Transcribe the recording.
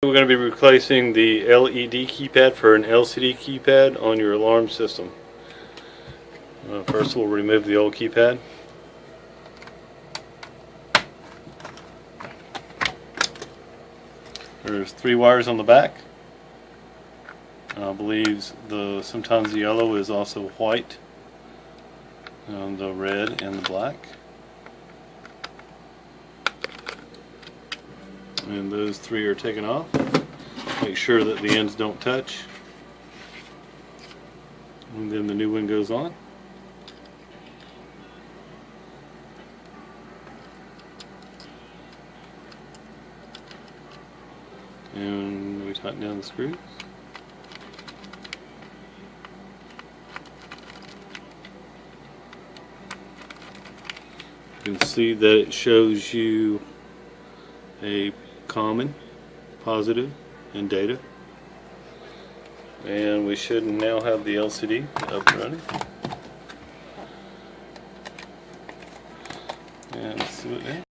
We're going to be replacing the LED keypad for an LCD keypad on your alarm system. First we'll remove the old keypad. There's 3 wires on the back. I believe sometimes the yellow is also white, the red and the black. And those 3 are taken off. Make sure that the ends don't touch. And then the new one goes on. And we tighten down the screws. You can see that it shows you a common, positive, and data. And we should now have the LCD up and running. And let's see what that